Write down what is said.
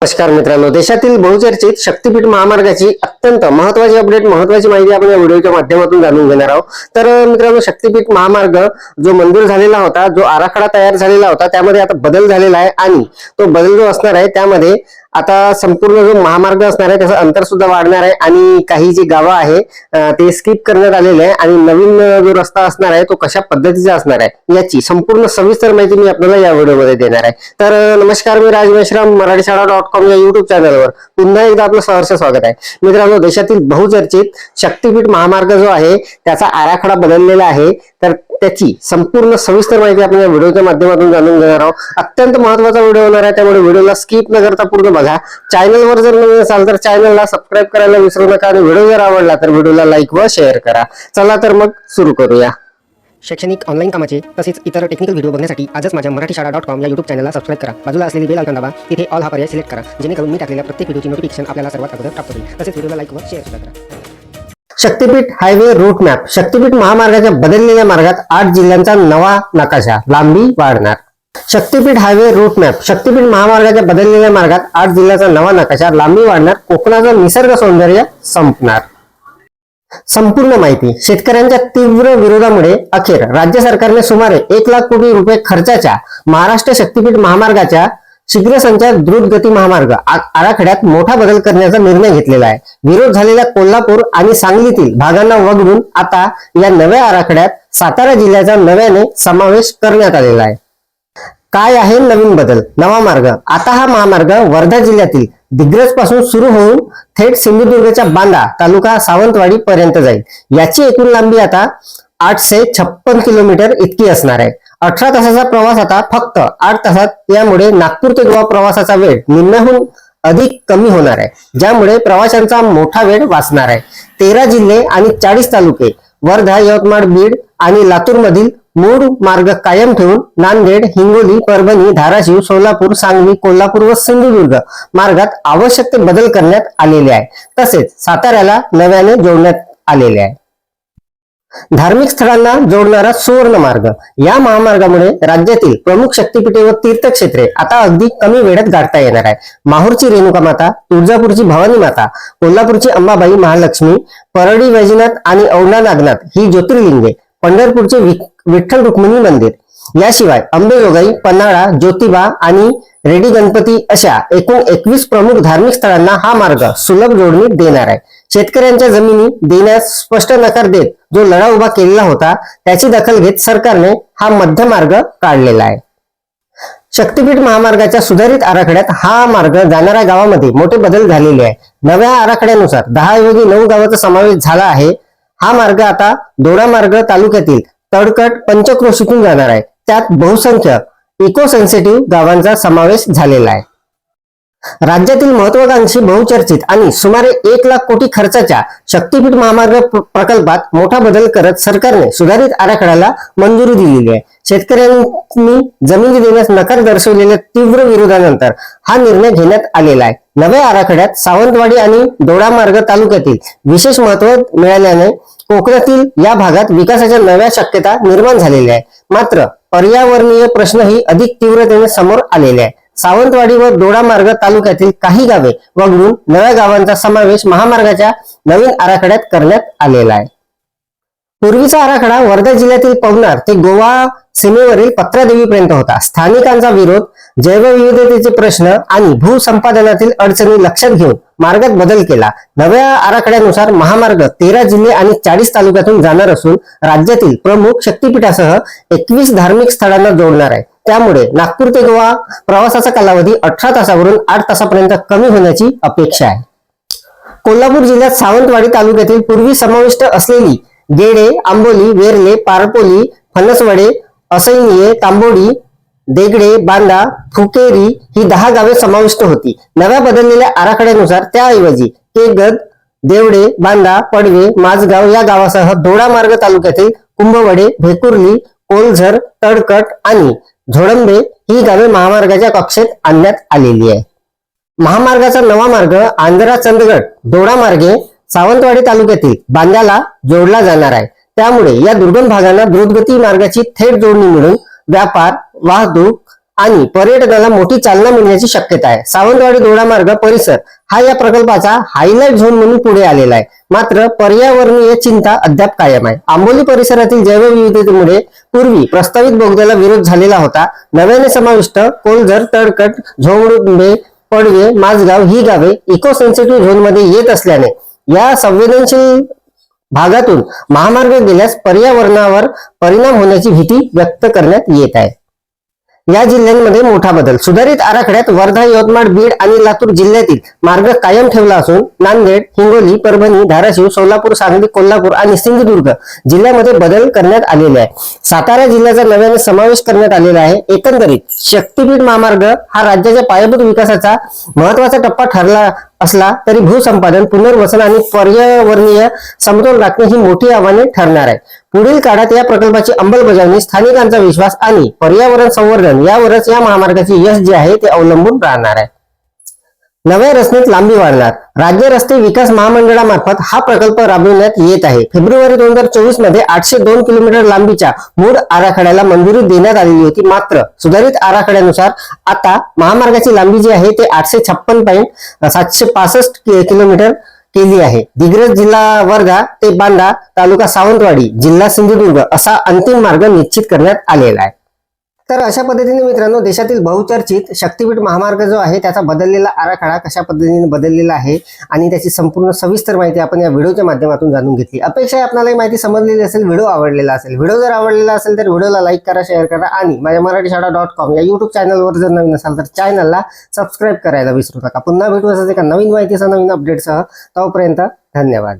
नमस्कार मित्रांनो, देशातील बहुचर्चित शक्तीपीठ महामार्गाची अत्यंत महत्त्वाची अपडेट, महत्त्वाची माहिती आपण या व्हिडिओच्या माध्यमातून जाणून घेणार आहोत। तर मित्रांनो, शक्तीपीठ महामार्ग जो मंजूर झालेला होता, जो आराखडा तयार झालेला होता, त्यामध्ये आता बदल झालेला आहे आणि तो बदल जो असणार आहे त्यामध्ये आता संपूर्ण जो महामार्ग असणार आहे त्याचं अंतर सुद्धा वाढणार आहे आणि काही जी गावं आहे ते स्किप करण्यात आलेले आहे आणि नवीन जो रस्ता असणार आहे तो कशा पद्धतीचा असणार आहे याची संपूर्ण सविस्तर माहिती मी आपल्याला या व्हिडिओमध्ये देणार आहे। तर नमस्कार, मी राज मेश्राम, मराठीशाळा.com या युट्यूब चॅनलवर पुन्हा एकदा आपलं सहर्ष स्वागत आहे। मित्रांनो, देशातील बहुचर्चित शक्तीपीठ महामार्ग जो आहे त्याचा आराखडा बदललेला आहे, तर त्याची संपूर्ण सविस्तर माहिती आपण या व्हिडिओच्या माध्यमातून जाणून घेणार आहोत। अत्यंत महत्त्वाचा व्हिडिओ होणार आहे, त्यामुळे व्हिडिओला स्किप न करता पूर्ण बघा। चॅनलवर जर नवीन असाल तर चॅनलला सबस्क्राईब करायला विसरू नका आणि व्हिडिओ जर आवडला तर व्हिडिओला लाईक व शेअर करा। चला तर मग सुरू करूया। शैक्षणिक ऑनलाईन कामाचे तसेच इतर टेक्निकल व्हिडिओ बघण्यासाठी आजच माझ्या मराठीशाळा.com या यूट्यूब चॅनलला सबस्क्राईब करा। बाजूला असलेली बेल आयकॉन दाबा, तिथे ऑल हा पर्याय सिलेक्ट करा, जेणेकरून मी टाकलेल्या प्रत्येक व्हिडिओची नोटिफिकेशन आपल्याला सर्वात अगोदर प्राप्त होईल। तसेच व्हिडिओला लाईक व शेअर सुद्धा करा। शक्तीपीठ हायवे रूट मॅप, शक्तीपीठ महामार्गाच्या बदललेल्या मार्गात 8 जिल्ह्यांचा नवा नकाशा, लांबी वाढणार। शक्तीपीठ हायवे रूट मॅप, शक्तीपीठ महामार्गाच्या बदललेल्या मार्गात 8 जिल्ह्याचा नवा नकाशा, लांबी वाढणार, कोकणाचं निसर्ग सौंदर्य संपणार। संपूर्ण माहिती। शेतकऱ्यांच्या तीव्र विरोधामुळे अखेर राज्य सरकारने सुमारे 1 लाख कोटी रुपये खर्चाच्या महाराष्ट्र शक्तीपीठ महामार्गाच्या शीघ्र संचार द्रुत गती महामार्ग आराखड्यात मोठा बदल करण्याचा निर्णय घेतलेला आहे। विरोध झालेल्या कोल्हापूर आणि सांगलीतील भागांना वगळून आता या नव्या आराखड्यात सातारा जिल्ह्याचा नव्याने समावेश करण्यात आलेला आहे। काय आहे नवीन बदल? नवा मार्ग। आता हा महामार्ग वर्धा जिल्ह्यातील दिग्रज पासून सुरू होऊन थेट सिंधुदुर्गच्या बांदा तालुका सावंतवाडी पर्यंत जाईल। याची एकूण लांबी आता 856 किलोमीटर इतकी असणार आहे। 18 तासाचा प्रवास आता फक्त 8 तासात, यामुळे नागपूर ते गोवा प्रवासाचा वेळ निम्म्याहून अधिक कमी होणार आहे, ज्यामुळे प्रवाशांचा मोठा वेळ वाचणार आहे। 13 जिल्हे आणि 40 तालुके वर्धा, यवतमाळ, बीड आणि लातूर मधील मूळ मार्ग कायम ठेवून नांदेड, हिंगोली, परभणी, धाराशिव, सोलापूर, सांगली, कोल्हापूर व सिंधुदुर्ग मार्गात आवश्यक ते बदल करण्यात आलेले आहे। तसेच साताऱ्याला नव्याने जोडण्यात आलेले आहे। धार्मिक स्थळांना जोडणारा सुवर्ण मार्ग। या महामार्गामुळे राज्यातील प्रमुख शक्तीपीठे व तीर्थक्षेत्रे आता अगदी कमी वेळात गाठता येणार आहे। माहूरची रेणुका माता, तुळजापूरची भवानी माता, कोल्हापूरची अंबाबाई महालक्ष्मी, परळी वैजनाथ आणि औंढा नागनाथ ही ज्योतिर्लिंगे, पंढरपूरचे विठ्ठल रुक्मिणी मंदिर, याशिवाय अंबेजोगाई, पन्हाळा, ज्योतिबा आणि रेडी गणपती अशा एकूण 21 प्रमुख धार्मिक स्थळांना हा मार्ग सुलभ जोडणी देणार आहे। शेतकऱ्यांच्या जमिनी देण्यास स्पष्ट नकार देत जो लढा उभा केलेला होता त्याची दखल घेत सरकारने हा मध्य मार्ग काढलेला आहे। शक्तीपीठ महामार्गाच्या सुधारित आराखड्यात हा मार्ग जाणाऱ्या गावामध्ये मोठे बदल झालेले आहे। नव्या आराखड्यानुसार 10 ऐवजी 9 गावांचा समावेश झाला आहे। हा मार्ग आता दोडामार्ग तालुक्यातील तडकट पंचक्रोशीतून जाणार आहे। त्यात बहुसंख्य इको सेन्सिटिव्ह गावांचा समावेश झालेला आहे। राज्यातील महत्वाकांक्षी, बहुचर्चित आणि सुमारे 1 लाख कोटी खर्चाच्या शक्तीपीठ महामार्ग प्रकल्पात मोठा बदल करत सरकारने सुधारित आराखड्याला मंजुरी दिलेली आहे। शेतकऱ्यांनी जमिनी देण्यास नकार दर्शवलेल्या तीव्र विरोधानंतर हा निर्णय घेण्यात आलेला आहे। नव्या आराखड्यात सावंतवाडी आणि दोडामार्ग तालुक्यातील विशेष महत्व मिळाल्याने कोकणातील या भागात विकासाच्या नव्या शक्यता निर्माण झालेल्या आहे। मात्र पर्यावरणीय प्रश्नही अधिक तीव्रतेने समोर आलेले आहे। सावंतवाडी व दोडामार्ग तालुक्यातील काही गावे वगळून नव्या गावांचा समावेश महामार्गाच्या नवीन आराखड्यात करण्यात आलेला आहे। पूर्वीचा आराखडा वर्धा जिल्ह्यातील पवनार ते गोवा सीमेवरील पत्रादेवीपर्यंत होता। स्थानिकांचा विरोध, जैवविविधतेचे प्रश्न आणि भूसंपादनातील अडचणी लक्षात घेऊन मार्गात बदल केला। नव्या आराखड्यानुसार महामार्ग 13 जिल्हे आणि 40 तालुक्यातून जाणार असून राज्यातील प्रमुख शक्तीपीठासह 21 धार्मिक स्थळांना जोडणार आहे। त्यामुळे नागपूर ते गोवा प्रवासाचा कालावधी 18 तासावरून 8 तासापर्यंत कमी होण्याची अपेक्षा आहे। कोल्हापूर जिल्ह्यात सावंतवाडी तालुक्यातील पूर्वी समाविष्ट असलेली गेडे, आंबोली, वेरले, पारपोली, फणसवडे, असैनिये, तांबोडी, देगडे, बांदा, फुकेरी ही 10 गावे समाविष्ट होती। नव्या बदललेल्या आराखड्यानुसार त्याऐवजी केगद, देवडे, बांदा, पडवे, माझगाव या गावासह दोडामार्ग तालुक्यातील कुंभवडे, भेकुर्ली, कोलझर, तडकट आणि झोडंबे ही गावे महामार्गाच्या कक्षेत आणण्यात आलेली आहे। महामार्गाचा नवा मार्ग आंध्रा चंदगड दोडामार्गे सावंतवाडी तालुक्यातील बांद्याला जोडला जाणार आहे। त्यामुळे या दुर्गम भागांना द्रुतगती मार्गाची थेट जोडणी मिळून व्यापार, वाहतूक आणि पर्यटनाला मोठी चालना मिळण्याची शक्यता आहे. सावंतवाडी दोडामार्ग परिसर हा या प्रकल्पाचा हायलाइट झोन म्हणून पुढे आलेला आहे. मात्र पर्यावरणीय चिंता अद्याप कायम आहे. आंबोली परिसरातील जैवविविधतेमुळे पूर्वी प्रस्तावित बोगद्याला विरोध झालेला होता. नव्याने समाविष्ट कोलझर, तळकट, झोंगडुंबे, पडवे, माझगाव ही गावे इको सेन्सिटिव्ह झोन मध्ये येत असल्याने या संवेदनशील भागातून महामार्ग गेल्यास पर्यावरणावर परिणाम होण्याची भीती व्यक्त करण्यात येत आहे. या जिल्ह्यांमध्ये मोठा बदल. सुधारित आराखड्यात वर्धा, यवतमाळ, बीड आणि लातूर जिल्ह्यातील मार्ग कायम ठेवला असून नांदेड, हिंगोली, परभणी, धाराशिव, सोलापूर, सांगली, कोल्हापूर आणि सिंधुदुर्ग जिल्ह्यामध्ये बदल करण्यात आलेले आहे. सातारा जिल्ह्याचा नव्याने समावेश करण्यात आलेला आहे. एकंदरीत शक्तीपीठ महामार्ग हा राज्याच्या पायाभूत विकासाचा महत्वाचा टप्पा ठरला असला तरी भूसंपादन, पुनर्वसन आणि पर्यावरणीय समतोल राखणे ही मोठी आव्हाने ठरणार आहे. पुढील काळात या प्रकल्पाची अंमलबजावणी, स्थानिकांचा विश्वास आणि पर्यावरण संवर्धन यावरच या महामार्गाचे यश जे आहे ते अवलंबून राहणार आहे. नव्या रचनेत लांबी वाढणार. राज्य रस्ते विकास महामंडळामार्फत हा प्रकल्प राबविण्यात येत आहे. फेब्रुवारी 2024 मध्ये 802 किलोमीटर लांबीच्या मूळ आराखड्याला मंजुरी देण्यात आलेली होती. मात्र सुधारित आराखड्यानुसार आता महामार्गाची लांबी जी आहे ते 856.765 किलोमीटर केली आहे. दिग्रस जिल्हा वर्धा ते बांदा, तालुका सावंतवाडी, जिल्हा सिंधुदुर्ग असा अंतिम मार्ग निश्चित करण्यात आलेला आहे. तर अशा पद्धतीने मित्रांनो, देशातील बहुचर्चित शक्तीपीठ महामार्ग जो आहे त्याचा बदललेला आराखडा कशा पद्धतीने बदललेला आहे आणि त्याची संपूर्ण सविस्तर माहिती आपण या व्हिडिओच्या माध्यमातून जाणून घेतली. अपेक्षा आहे आपल्याला ही माहिती समजलेली असेल, व्हिडिओ आवडलेला असेल. व्हिडिओ जर आवडलेला असेल तर व्हिडिओला लाईक करा, शेअर करा आणि माझ्या मराठीशाळा.com या युट्यूब चॅनलवर जर नवीन असाल तर चॅनलला सबस्क्राईब करायला विसरू नका. पुन्हा भेटू असंच एका नवीन माहितीसह, नवीन अपडेटसह. तोपर्यंत धन्यवाद.